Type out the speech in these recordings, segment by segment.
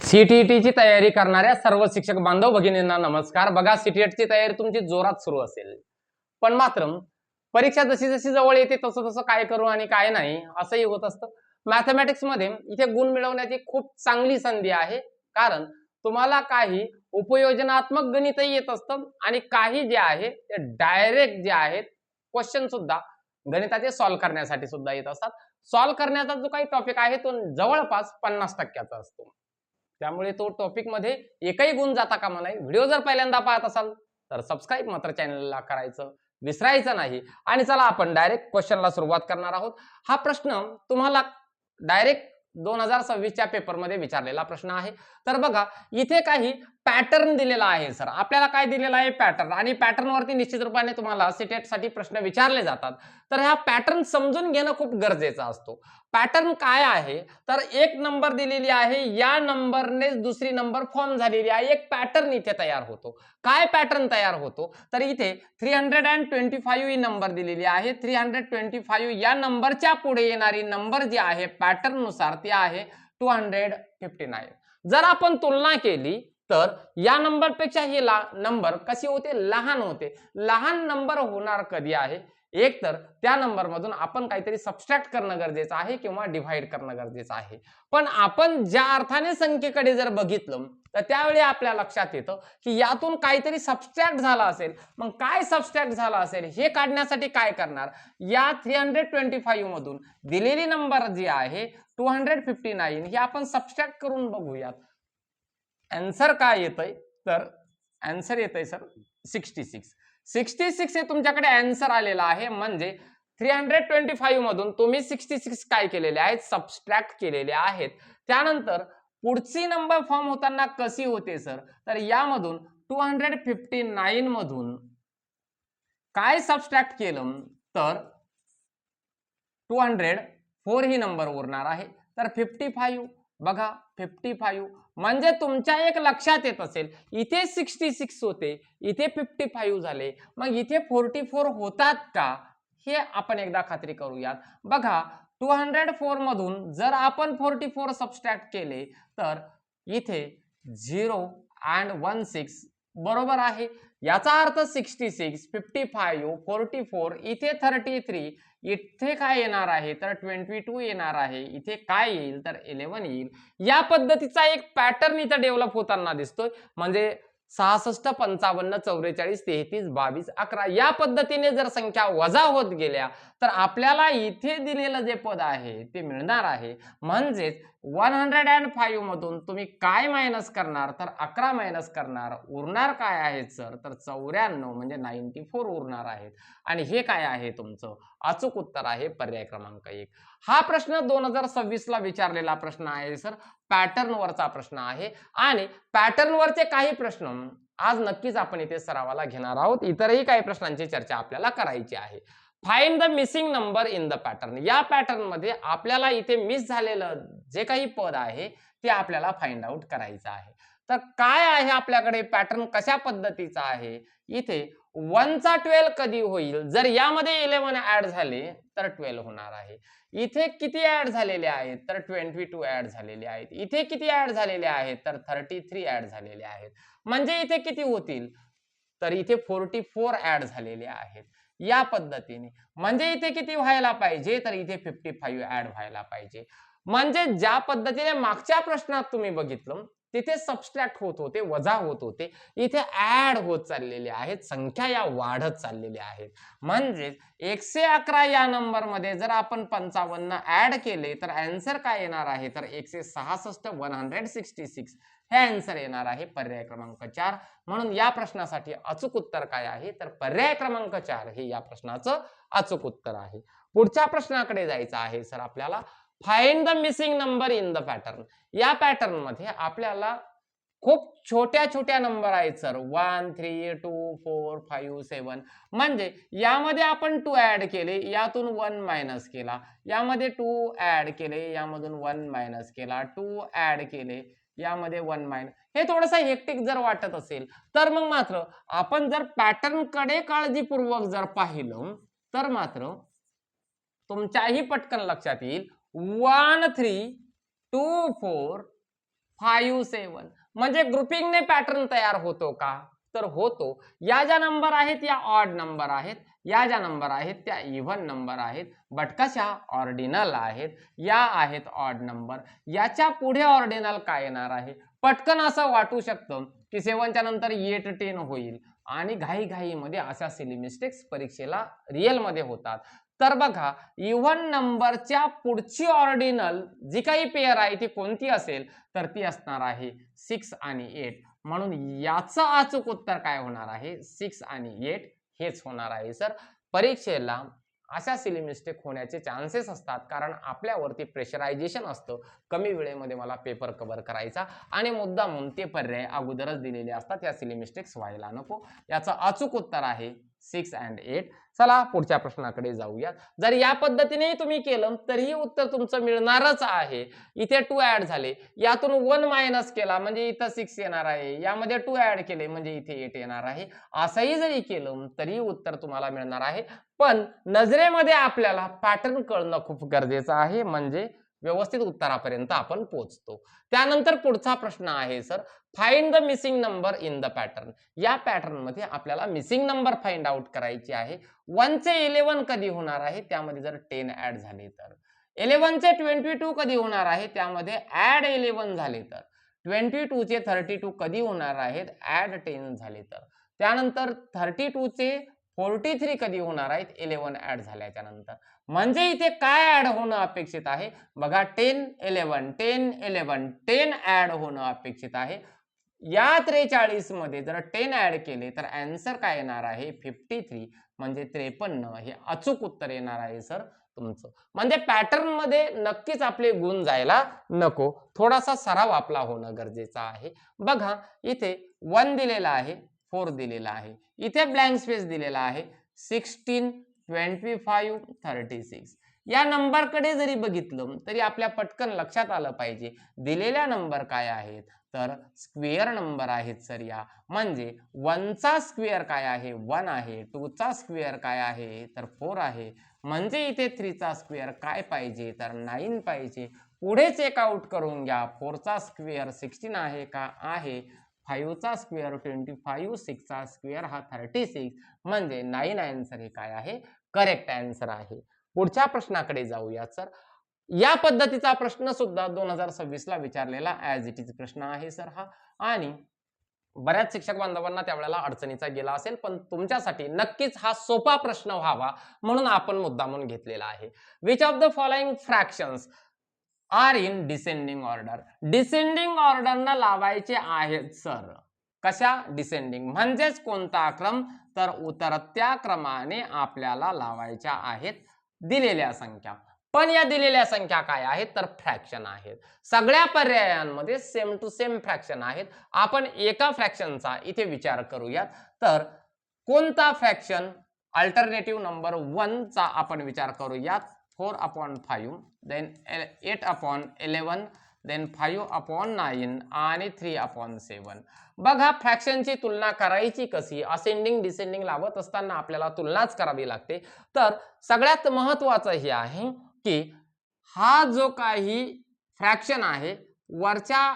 सीटीईटीची तयारी करणाऱ्या सर्व शिक्षक बांधव भगिनींना नमस्कार। बघा, सीटीईटीची तयारी तुमची जोरात सुरू असेल, पण मात्र परीक्षा जशी जशी जवळ येते तसं तसं काय करू आणि काय नाही असंही होत असतं। मॅथमॅटिक्स मध्ये इथे गुण मिळवण्याची खूप चांगली संधी आहे, कारण तुम्हाला काही उपयोजनात्मक गणितही येत असतं आणि काही जे आहे ते डायरेक्ट जे आहेत क्वेश्चन सुद्धा गणिताचे सॉल्व्ह करण्यासाठी सुद्धा येत असतात। सॉल्व्ह करण्याचा जो काही टॉपिक आहे तो जवळपास 50% असतो, त्यामुळे तो टॉपिक मध्ये एकही गुण जाता कामा नये। व्हिडिओ जर पहिल्यांदा पाहत असाल तर सबस्क्राईब मात्र चॅनलला करायचं विसरायचं नाही। आणि चला आपण डायरेक्ट क्वेश्चनला सुरुवात करणार आहोत। हा प्रश्न तुम्हाला डायरेक्ट 2026 च्या पेपर मध्ये विचारलेला प्रश्न आहे। तर बघा, इथे काही पॅटर्न दिलेला आहे सर, आपल्याला काय दिलेला आहे पॅटर्न, आणि पॅटर्न वरती निश्चित रूपाने तुम्हाला सीटेट साठी प्रश्न विचारले जातात। तर हा पॅटर्न समजून घेणं खूप गरजेचं असतो। पॅटर्न काय आहे तर एक नंबर दिलेली आहे, या नंबरने दुसरी नंबर फॉर्म झालेली आहे, एक पॅटर्न इथे तयार होतो। काय पॅटर्न तयार होतो तर इथे 325 ही नंबर दिलेली आहे। 325 या नंबरच्या पुढे येणारी नंबर जी आहे पॅटर्न नुसार ती आहे 259। जर आपण तुलना केली तर या नंबर पेक्षा ही नंबर कशी होते, लहान होते। लहान नंबर होणार कधी आहे, एक तर त्या नंबर मधून आपण काहीतरी सबस्ट्रॅक्ट करणं गरजेचं आहे किंवा डिव्हाइड करणं गरजेचं आहे। पण आपण ज्या अर्थाने संख्येकडे जर बघितलं तर त्यावेळी आपल्या लक्षात येतं की यातून काहीतरी सबस्ट्रॅक्ट झाला असेल। मग काय सबस्ट्रॅक्ट झाला असेल हे काढण्यासाठी काय करणार, या 325 मधून दिलेली नंबर जी आहे 259 ही आपण सबस्ट्रॅक्ट करून बघूयात। आन्सर काय येतंय तर आन्सर येतंय सर 66। 66 हे तुमच्याकडे आन्सर आलेला आहे, म्हणजे 325 मधून तुम्ही 66 काय केलेले आहेत, सबस्ट्रॅक्ट केलेले आहेत। त्यानंतर पुढची नंबर फॉर्म होताना कशी होते सर, तर यामधून 259 मधून काय सबस्ट्रॅक्ट केलं तर 204 ही नंबर उरणार आहे। तर 55 बघा, 55 म्हणजे तुमच्या एक लक्षात येत असेल, इथे 66 होते, इथे 55 झाले, मग इथे 44 होतात का हे आपण एकदा खात्री करूयात। बघा, 204 मधून जर आपण 44 सबस्ट्रॅक्ट केले तर इथे 0 and 16 बरोबर आहे। याचा अर्थ 66, 55, 44, इथे 33, इथे काय येणार आहे तर 22 येणार आहे, इथे काय येईल तर 11 येईल। या पद्धतीचा एक पॅटर्न इथे डेव्हलप होताना दिसतोय, म्हणजे 66, 55, 44, 33, 22, 11 या पद्धतीने जर संख्या वजा होत गेल्या तर आपल्याला इथे दिलेलं जे पद आहे ते मिळणार आहे। म्हणजेच 105 मधून तुम्ही काय मायनस करणार तर 11 मायनस करणार, उरणार काय आहेत सर तर 94 म्हणजे 94 उरणार आहेत। आणि हे काय आहे तुमचं अचूक उत्तर आहे पर्याय क्रमांक 1। हा प्रश्न 2026 ला विचारलेला प्रश्न आहे सर, पॅटर्न वरचा प्रश्न आहे। आणि पॅटर्न वरचे काही प्रश्न आज नक्कीच आपण इथे सरावाला घेणार आहोत। इतरही काही प्रश्नांची चर्चा आपल्याला करायची आहे। Find the missing number in the pattern, या पॅटर्न मध्ये आपल्याला इथे मिस झालेलं जे काही पद आहे ते आपल्याला फाइंड आउट करायचं आहे। तर काय आहे आपल्याकडे पॅटर्न, कशा पद्धतीचा आहे, इथे 1 चा 12 कधी होईल, जर यामध्ये 11 ऍड झाले तर 12 होणार आहे। इथे किती ऍड झालेले आहेत तर 22 ऍड झालेले आहेत, इथे किती ऍड झालेले आहेत तर 33 ऍड झालेले आहेत, म्हणजे इथे किती होतील तर इथे 44 ऍड झालेले आहेत। या पद्धतीने म्हणजे इथे किती व्हायला पाहिजे तर इथे 55 ऍड व्हायला पाहिजे। म्हणजे ज्या पद्धतीने मागच्या प्रश्नात तुम्ही बघितलं तिथे सबस्ट्रॅक्ट होत होते, वजा होत होते, इथे ऍड होत चाललेले आहेत, संख्या या वाढत चाललेल्या आहेत। म्हणजे 111 या नंबर मध्ये जर आपण 55 ऍड केले तर आन्सर काय येणार आहे तर 166, 166 हे आन्सर येणार आहे पर्याय क्रमांक 4। म्हणून या प्रश्नासाठी अचूक उत्तर काय आहे तर पर्याय क्रमांक 4 हे या प्रश्नाचं अचूक उत्तर आहे। पुढच्या प्रश्नाकडे जायचं आहे सर आपल्याला, find the missing number in the pattern. या पॅटर्न मध्ये आपल्याला खूप छोट्या छोट्या नंबर आहेत सर, 1, 3, 2, 4, 5, 7, म्हणजे यामध्ये आपण 2 ऍड केले, यातून 1 मायनस केला, यामध्ये 2 ऍड केले, यामधून 1 मायनस केला, 2 ऍड केले, यामध्ये 1 मायनस, हे थोडंसं हेक्टिक जर वाटत असेल तर मग मात्र आपण जर पॅटर्न कडे काळजीपूर्वक जर पाहिलं तर मात्र तुमच्याही पटकन लक्षात येईल 1, 3, 2, 4, 5 7 म्हणजे ग्रुपिंगने पॅटर्न तयार होतो का? तर होतो. या ज्या नंबर आहेत या ऑड नंबर आहेत, या ज्या नंबर आहेत त्या इव्हन नंबर आहेत, बट कशा ऑर्डिनल आहेत, या आहेत ऑड नंबर. याच्या पुढे ऑर्डिनल काय येणार आहे? पटकन असं वाटू शकतं की 7 च्या नंतर 8 10 होईल आणि घाईघाईमध्ये अशा सिली मिस्टेक्स परीक्षेला रिअल मध्ये होतात. तर बघा, इव्हन नंबरच्या पुढची ऑर्डिनल जी काही पेअर आहे ती कोणती असेल तर ती असणार आहे 6 आणि 8. म्हणून याचं अचूक उत्तर काय होणार आहे? 6 आणि 8 हेच होणार आहे सर. परीक्षेला अशा सिली मिस्टेक होण्याचे चान्सेस असतात कारण आपल्यावरती प्रेशरायझेशन असतं. कमी वेळेमध्ये मला पेपर कव्हर करायचा आणि मुद्दामून ते पर्याय अगोदरच दिलेले असतात. या सिली मिस्टेक्स व्हायला नको. याचं अचूक उत्तर आहे 6 and 8. चला पुढच्या प्रश्नाकडे जाऊया. जर या पद्धतीने तुम्ही केलं तरीही उत्तर तुमचं मिळणारच आहे. इथे 2 ऍड झाले, यातून 1 मायनस केला म्हणजे इथं 6 येणार आहे, यामध्ये 2 ऍड केले म्हणजे इथे 8 येणार आहे. असंही जरी केलं तरी उत्तर तुम्हाला मिळणार आहे. पण नजरेमध्ये आपल्याला पॅटर्न कळणं खूप गरजेचं आहे, म्हणजे व्यवस्थित उत्तरापर्यंत आपण पोहोचतो. त्यानंतर पुढचा प्रश्न आहे sir, find the missing number in the pattern. या पॅटर्न मध्ये आपल्याला मिसिंग नंबर फाइंड आउट करायची आहे. 1 चे 11 कधी होणार आहे? त्यामध्ये जर 10 ऍड झाले तर. 11 चे 22 कधी होणार आहे? त्यामध्ये ऍड 11 झाले तर. 22 चे 32 कधी होणार आहेत? ऍड 10 झाले तर. त्यानंतर 32 चे 43 कधी होणार आहेत? 11 ऍड झाल्याच्या नंतर. म्हणजे इथे काय ऍड होणं अपेक्षित आहे? बघा, 10 11 10 11 10 ऍड होणं अपेक्षित आहे. या 43 मध्ये जर 10 ऍड केले तर आन्सर काय येणार आहे? 53 म्हणजे 53 हे अचूक उत्तर येणार आहे सर तुमचं. म्हणजे पॅटर्न मध्ये नक्कीच आपले गुण जायला नको, थोडासा सराव आपला होणं गरजेचं आहे. बघा, इथे 1 दिलेला आहे, 4 दिलेला आहे, इथे ब्लँक स्पेस दिलेला आहे 16 25 36. या नंबरकडे जरी बघितलं तरी आपल्या पटकन लक्षात आलं पाहिजे दिलेल्या नंबर काय आहेत तर स्क्वेअर नंबर आहेत सर या. म्हणजे 1 चा स्क्वेअर काय आहे? 1 आहे. 2 चा स्क्वेअर काय आहे? तर 4 आहे. म्हणजे इथे 3 चा स्क्वेअर काय पाहिजे? तर 9 पाहिजे. पुढे चेकआउट करून घ्या. 4 चा स्क्वेअर 16 आहे का? आहे. 5 चा स्क्वेअर 25, 6 चा स्क्वेअर हा 36, म्हणजे 9 आन्सर हे काय आहे? करेक्ट आन्सर आहे. पुढच्या प्रश्नाकडे जाऊया सर. या पद्धतीचा प्रश्न सुद्धा 2026 ला विचारलेला ऍज इट इज प्रश्न आहे सर हा. आणि बऱ्याच शिक्षक बांधवांना त्यावेळेला अडचणीचा गेला असेल, पण तुमच्यासाठी नक्कीच हा सोपा प्रश्न व्हावा म्हणून आपण मुद्दामून घेतलेला आहे. Which of the following fractions are in descending order. Descending ऑर्डरनं लावायचे आहेत सर. कशा? डिसेंडिंग म्हणजेच कोणता क्रम? तर उतरत्या क्रमाने आपल्याला लावायच्या आहेत दिलेल्या संख्या. पण या दिलेल्या संख्या काय आहेत? तर फ्रॅक्शन आहेत. सगळ्या पर्यायांमध्ये सेम टू सेम फ्रॅक्शन आहेत. आपण एका फ्रॅक्शनचा इथे विचार करूयात. तर कोणता फ्रॅक्शन? अल्टरनेटिव्ह नंबर 1 चा आपण विचार करूयात. 4/5, देन 8/11, देन 5/9 आणि 3/7. बघा, फ्रॅक्शनची तुलना करायची कशी? असेंडिंग डिसेंडिंग लावत असताना आपल्याला तुलनाच करावी लागते. तर सगळ्यात महत्वाचं हे आहे की हा जो काही फ्रॅक्शन आहे, वरच्या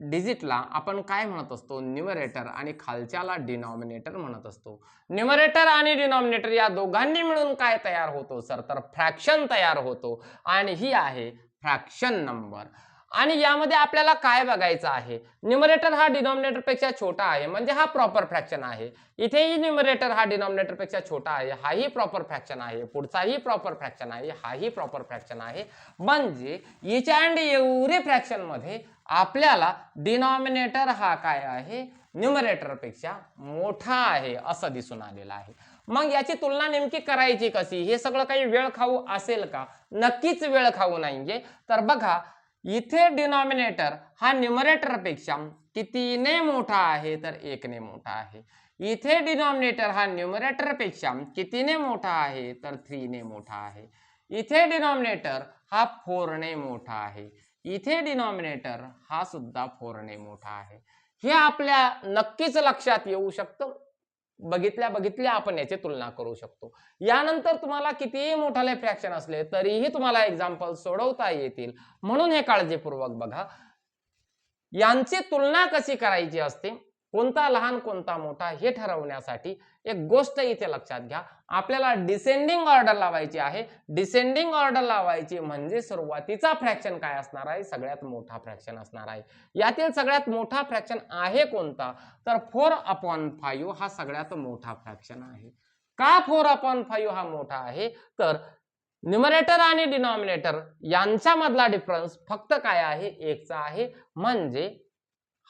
डिजिटला आपण काय म्हणत असतो? न्यूमरेटर, आणि खालच्याला डिनॉमिनेटर म्हणत असतो. न्यूमरेटर आणि डिनॉमिनेटर या दोघांनी मिळून काय तयार होतो सर? तर फ्रॅक्शन तयार होतो, आणि ही आहे फ्रॅक्शन नंबर. आणि यामध्ये आपल्याला काय बघायचं आहे? न्यूमरेटर हा डिनॉमिनेटर पेक्षा छोटा आहे म्हणजे हा प्रॉपर फ्रॅक्शन आहे. इथेही न्यूमरेटर हा डिनॉमिनेटर पेक्षा छोटा आहे, हाही प्रॉपर फ्रॅक्शन आहे. पुढचाही प्रॉपर फ्रॅक्शन आहे, हाही प्रॉपर फ्रॅक्शन आहे. म्हणजे इच अँड एव्हरी फ्रॅक्शन मध्ये आपल्याला डिनॉमिनेटर हा काय आहे? न्यूमरेटर पेक्षा मोठा आहे असं दिसून आलेलं आहे. मग याची तुलना नेमकी करायची कशी? हे सगळं काही वेळ खाऊ असेल का? नक्कीच वेळ खाऊ नाहीये. तर बघा, इथे डिनॉमिनेटर हा न्यूमरेटर पेक्षा कितीने मोठा आहे? तर 1 ने मोठा आहे. इथे डिनॉमिनेटर हा न्यूमरेटर पेक्षा कितीने मोठा आहे? तर 3 ने मोठा आहे. इथे डिनॉमिनेटर हा 4 ने मोठा आहे. इथे डिनॉमिनेटर हा सुद्धा 4 ने मोठा आहे. हे आपल्या नक्कीच लक्षात येऊ शकतं. बघितल्या आपण याची तुलना करू शकतो. यानंतर तुम्हाला कितीही मोठाले फ्रॅक्शन असले तरीही तुम्हाला एक्झाम्पल सोडवता येतील. म्हणून हे काळजीपूर्वक बघा. यांची तुलना कशी करायची असते, कोणता लहान कोणता मोठा हे ठरवण्यासाठी एक गोष्ट इथे लक्षात घ्या, आपल्याला डिसेंडिंग ऑर्डर लावायची आहे. डिसेंडिंग ऑर्डर लावायची म्हणजे सुरुवातीचा फ्रॅक्शन काय असणार आहे, सगळ्यात मोठा फ्रॅक्शन असणार आहे. यातील सगळ्यात मोठा फ्रॅक्शन आहे कोणता, तर 4/5 हा सगळ्यात मोठा फ्रॅक्शन आहे. का 4/5 हा मोठा आहे, तर न्यूमरेटर आणि डिनॉमिनेटर यांच्यामधला डिफरन्स फक्त काय आहे, 1 चा आहे, म्हणजे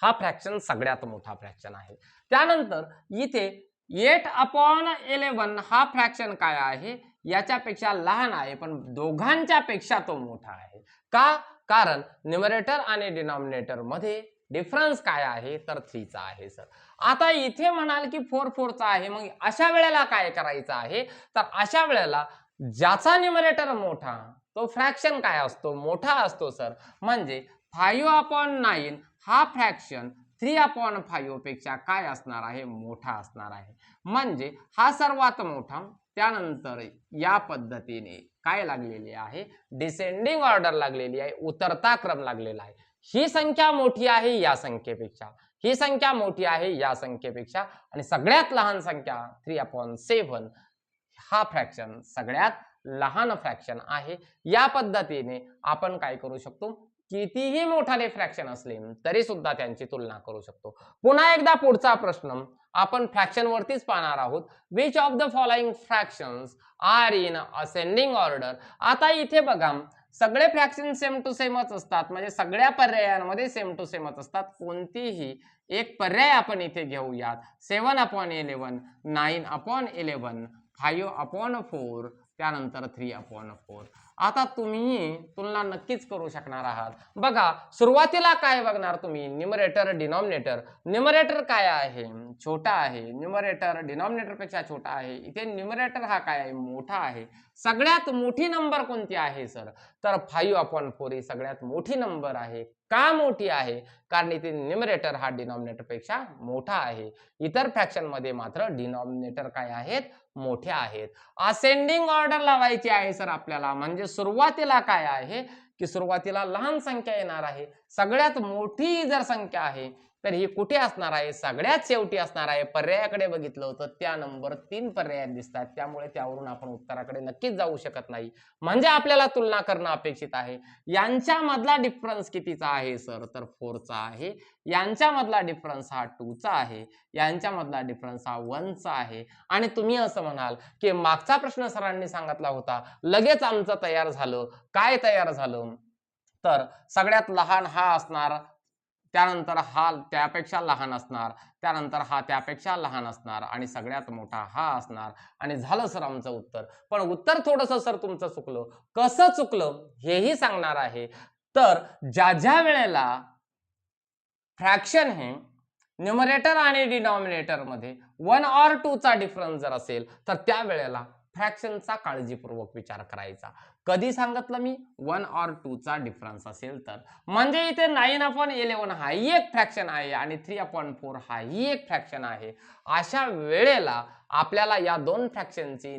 हा फ्रॅक्शन सगळ्यात मोठा फ्रॅक्शन आहे. त्यानंतर इथे 8/11 हा फ्रॅक्शन काय आहे, याच्यापेक्षा लहान आहे, पण दोघांच्या पेक्षा तो मोठा आहे. का, कारण न्यूमरेटर आणि डिनॉमिनेटर मध्ये डिफरन्स काय आहे, तर 3 चा आहे सर. आता इथे म्हणाल की 4 चा आहे, मग अशा वेळेला काय करायचं आहे, तर अशा वेळेला ज्याचा न्यूमरेटर मोठा तो फ्रॅक्शन काय असतो, मोठा असतो सर. म्हणजे 5/9 हा फ्रॅक्शन 3/5 पेक्षा काय असणार आहे, मोठा असणार आहे. म्हणजे हा सर्वात मोठा. त्यानंतर या पद्धतीने काय लागलेली आहे, डिसेंडिंग ऑर्डर लागलेली आहे, उतरता क्रम लागलेला आहे. ही संख्या मोठी आहे या संख्येपेक्षा, ही संख्या मोठी आहे या संख्येपेक्षा, आणि सगळ्यात लहान संख्या 3/7 हा फ्रॅक्शन सगळ्यात लहान फ्रॅक्शन आहे. या पद्धतीने आपण काय करू शकतो, कितीही मोठाले फ्रॅक्शन असले तरी सुद्धा त्यांची तुलना करू शकतो. पुन्हा एकदा पुढचा प्रश्न आपण फ्रॅक्शन वरतीच पाहणार आहोत. Which of the following fractions are in ascending order. आता इथे बघा, सगळे फ्रॅक्शन सेम टू सेमच असतात, म्हणजे सगळ्या पर्यायांमध्ये सेम टू सेमच असतात. कोणतीही एक पर्याय आपण इथे घेऊयात. 7/11, 9/11, 5/4, त्यानंतर 3/4. आता तुम्ही तुलना नक्कीच करू शकणार आहात. बघा, सुरुवातीला काय बघणार तुम्ही, न्यूमरेटर डिनॉमिनेटर. न्यूमरेटर काय आहे, छोटा आहे. न्यूमरेटर डिनॉमिनेटर पेक्षा छोटा आहे. इथे न्यूमरेटर हा काय आहे, मोठा आहे. सगळ्यात मोठी नंबर कोणती आहे सर, तर 5/4 ही सगळ्यात मोठी नंबर आहे. का मोठी आहे, कारण इथे न्यूमरेटर हा डिनॉमिनेटर पेक्षा मोठा आहे. इतर फ्रॅक्शन मध्ये मात्र डिनॉमिनेटर काय आहेत, मोठे आहेत. असेंडिंग ऑर्डर लावायची आहे सर आपल्याला, म्हणजे सुरुवातीला काय आहे, की सुरुवातीला लहान संख्या येणार आहे. सगळ्यात मोठी जर संख्या आहे तर ही कुठे असणार आहे, सगळ्यात शेवटी असणार आहे. पर्यायाकडे बघितलं होतं, त्या नंबर 3 पर्याय दिसतात, त्यामुळे त्यावरून आपण उत्तराकडे नक्कीच जाऊ शकत नाही. म्हणजे आपल्याला तुलना करणं अपेक्षित आहे. यांच्यामधला डिफरन्स कितीचा आहे सर, तर 4 चा आहे. यांच्यामधला डिफरन्स हा 2 चा आहे. यांच्यामधला डिफरन्स हा 1 चा आहे. आणि तुम्ही असं म्हणाल की मागचा प्रश्न सरांनी सांगितला होता, लगेच आमचं तयार झालं. काय तयार झालं, तर सगळ्यात लहान हा असणार, त्यानंतर हा त्यापेक्षा लहान असणार, त्यानंतर हा त्यापेक्षा लहान असणार, आणि सगळ्यात मोठा हा असणार, आणि झालं सर आमचं उत्तर. पण उत्तर थोडंसं सर तुमचं चुकलं. कसं चुकलं हेही सांगणार आहे. तर ज्या ज्या वेळेला फ्रॅक्शन हे न्यूमरेटर आणि डिनॉमिनेटर मध्ये 1 और 2 चा डिफरन्स जर असेल, तर त्यावेळेला फ्रॅक्शनचा काळजीपूर्वक विचार करायचा. कधी सांगितलं मी, 1 और 2 चा डिफरन्स असेल तर. म्हणजे इथे 9/11 हाही एक फ्रॅक्शन आहे आणि 3/4 हाही एक फ्रॅक्शन आहे. अशा वेळेला आपल्याला या दोन फ्रॅक्शनची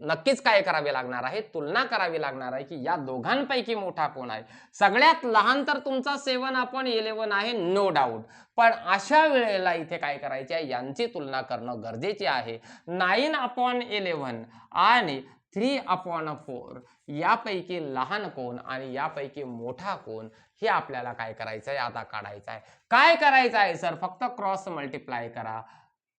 नक्कीच काय करावे लागणार आहे, तुलना करावी लागणार आहे, की या दोघांपैकी मोठा कोण आहे. सगळ्यात लहान तर तुमचा 7/11 आहे, नो डाऊट. पण अशा वेळेला इथे काय करायचे आहे, यांची तुलना करणं गरजेचे आहे. 9/11 आणि 3/4 यापैकी लहान कोण आणि यापैकी मोठा कोण, हे आपल्याला काय करायचं आहे, आता काढायचं आहे. काय करायचं आहे सर, फक्त क्रॉस मल्टिप्लाय करा.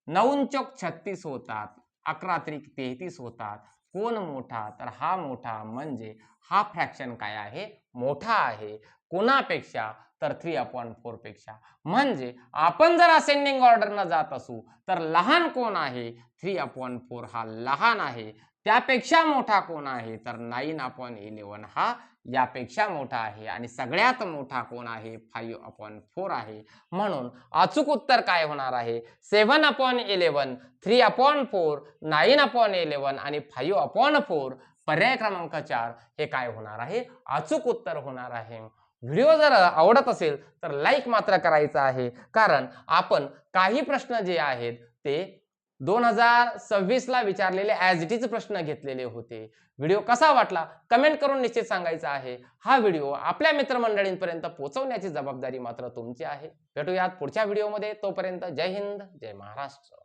9 चौक 36 होतात, 11 त्रिक 33 होतात. कोण मोठा, तर हा मोठा, म्हणजे हा फ्रॅक्शन काय आहे, मोठा आहे. कोणापेक्षा, तर 3/4 पेक्षा. म्हणजे आपण जर असेंडिंग ऑर्डरनं जात असू तर लहान कोण आहे, 3/4 हा लहान आहे. त्यापेक्षा मोठा कोण आहे, तर 9/11 हा यापेक्षा मोठा आहे. आणि सगळ्यात मोठा कोण आहे, 5/4 आहे. म्हणून अचूक उत्तर काय होणार आहे, 7/11, 3/4, 9/11 आणि 5/4. पर्याय क्रमांक 4 हे काय होणार आहे, अचूक उत्तर होणार आहे. व्हिडिओ जर आवडत असेल तर लाईक मात्र करायचं आहे, कारण आपण काही प्रश्न जे आहेत ते 2026 ला विचारलेले ॲज इट इज प्रश्न घेतलेले होते. व्हिडिओ कसा वाटला कमेंट करून निश्चित सांगायचा आहे. हा व्हिडिओ आपल्या मित्रमंडळींपर्यंत पोहोचवण्याची जबाबदारी मात्र तुमची आहे. भेटूयात पुढच्या व्हिडिओमध्ये. तोपर्यंत जय हिंद, जय महाराष्ट्र.